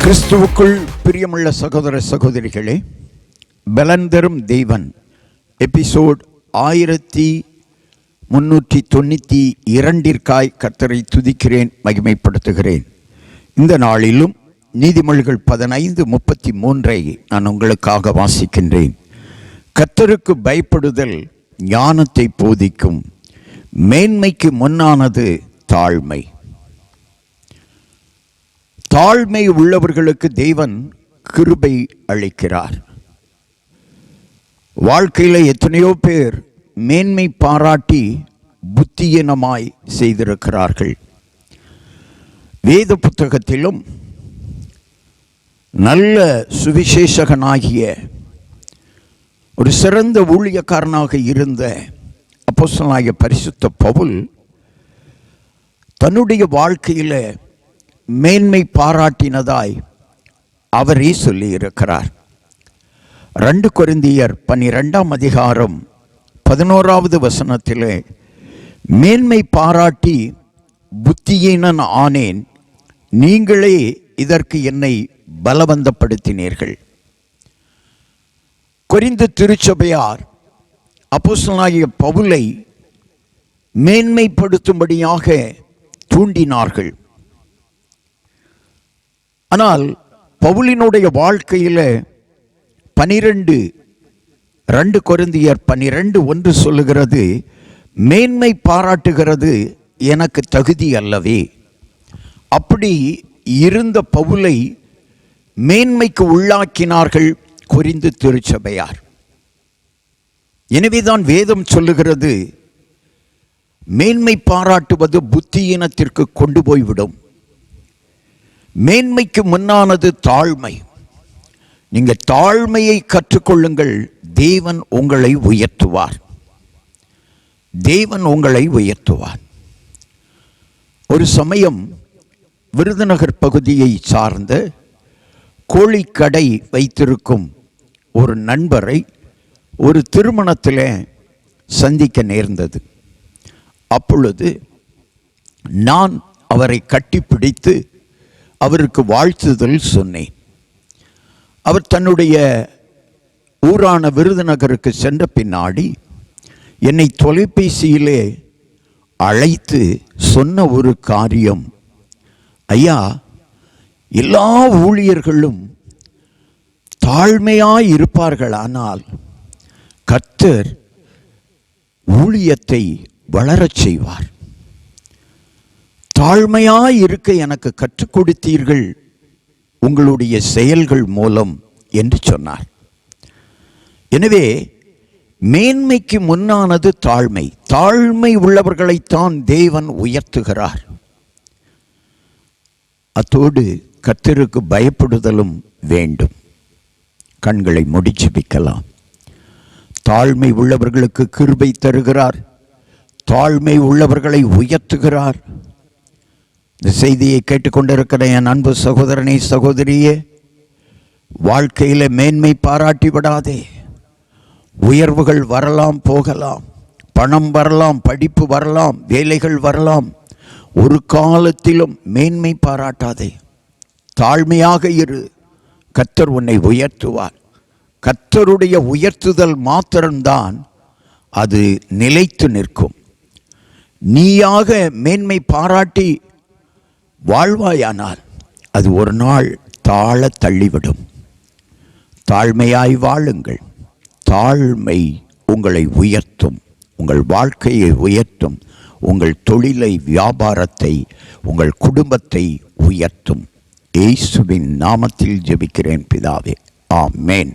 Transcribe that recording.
கிறிஸ்துவுக்குள் பிரியமுள்ள சகோதர சகோதரிகளே, பலன் தரும் தேவன் எபிசோட் 1392 கர்த்தரை துதிக்கிறேன், மகிமைப்படுத்துகிறேன். இந்த நாளிலும் நீதிமொழிகள் 15:33 நான் உங்களுக்காக வாசிக்கின்றேன். கர்த்தருக்கு பயப்படுதல் ஞானத்தை போதிக்கும், மேன்மைக்கு முன்னானது தாழ்மை. தாழ்மை உள்ளவர்களுக்கு தேவன் கிருபை அளிக்கிறார். வாழ்க்கையில் எத்தனையோ பேர் மேன்மை பாராட்டி புத்தியீனமாய் செய்திருக்கிறார்கள். வேத புத்தகத்திலும் நல்ல சுவிசேஷகனாகிய ஒரு சிறந்த ஊழியக்காரனாக இருந்த அப்போஸ்தலனாகிய பரிசுத்த பவுல் தன்னுடைய வாழ்க்கையில் மேன்மை பாராட்டினதாய் அவரே சொல்லியிருக்கிறார். 2 கொரிந்தியர் 12:11 மேன்மை பாராட்டி புத்தியீனன் ஆனேன், நீங்களே இதற்கு என்னை பலவந்தப்படுத்தினீர்கள். கொரிந்து திருச்சபையார் அப்போஸ்தலனாகிய பவுலை மேன்மைப்படுத்தும்படியாக தூண்டினார்கள். ஆனால் பவுலினுடைய வாழ்க்கையில் 2 கொரிந்தியர் 12:1 சொல்லுகிறது, மேன்மை பாராட்டுகிறது எனக்கு தகுதி அல்லவே. அப்படி இருந்த பவுலை மேன்மைக்கு உள்ளாக்கினார்கள் கொரிந்து திருச்சபையார். எனவேதான் வேதம் சொல்லுகிறது, மேன்மை பாராட்டுவது புத்தியீனத்திற்கு கொண்டு போய்விடும். மேன்மைக்கு முன்னானது தாழ்மை. நீங்கள் தாழ்மையை கற்றுக்கொள்ளுங்கள், தேவன் உங்களை உயர்த்துவார். தேவன் உங்களை உயர்த்துவார். ஒரு சமயம் விருதுநகர் பகுதியை சார்ந்த கோழிக்கடை வைத்திருக்கும் ஒரு நண்பரை ஒரு திருமணத்தில் சந்திக்க நேர்ந்தது. அப்பொழுது நான் அவரை கட்டிப்பிடித்து அவருக்கு வாழ்த்துதல் சொன்னேன். அவர் தன்னுடைய ஊரான விருதுநகருக்கு சென்ற பின்னாடி என்னை தொலைபேசியிலே அழைத்து சொன்ன ஒரு காரியம், ஐயா, எல்லா ஊழியர்களும் தாழ்மையாய் இருப்பார்கள், ஆனால் கர்த்தர் ஊழியத்தை வளரச் செய்வார். தாழ்மையாய் இருக்க எனக்கு கற்றுக் கொடுத்தீர்கள் உங்களுடைய செயல்கள் மூலம் என்று சொன்னார். எனவே மேன்மைக்கு முன்னானது தாழ்மை. தாழ்மை உள்ளவர்களைத்தான் தேவன் உயர்த்துகிறார். அத்தோடு கர்த்தருக்கு பயப்படுதலும் வேண்டும். கண்களை மூடி ஜெபிக்கலாம். தாழ்மை உள்ளவர்களுக்கு கிருபை தருகிறார். தாழ்மை உள்ளவர்களை உயர்த்துகிறார். இந்த செய்தியை கேட்டுக்கொண்டிருக்கிற என் அன்பு சகோதரனே, சகோதரியே, வாழ்க்கையில் மேன்மை பாராட்டி விடாதே. உயர்வுகள் வரலாம், போகலாம், பணம் வரலாம், படிப்பு வரலாம், வேலைகள் வரலாம். ஒரு காலத்திலும் மேன்மை பாராட்டாதே. தாழ்மையாக இரு, கர்த்தர் உன்னை உயர்த்துவார். கர்த்தருடைய உயர்த்துதல் மாத்திரம்தான் அது நிலைத்து நிற்கும். நீயாக மேன்மை பாராட்டி வாழ்வாயானால் அது ஒரு நாள் தாழ தள்ளிவிடும். தாழ்மையாய் வாழுங்கள். தாழ்மை உங்களை உயர்த்தும், உங்கள் வாழ்க்கையை உயர்த்தும், உங்கள் தொழிலை, வியாபாரத்தை, உங்கள் குடும்பத்தை உயர்த்தும். இயேசுவின் நாமத்தில் ஜெபிக்கிறேன் பிதாவே, ஆமென்.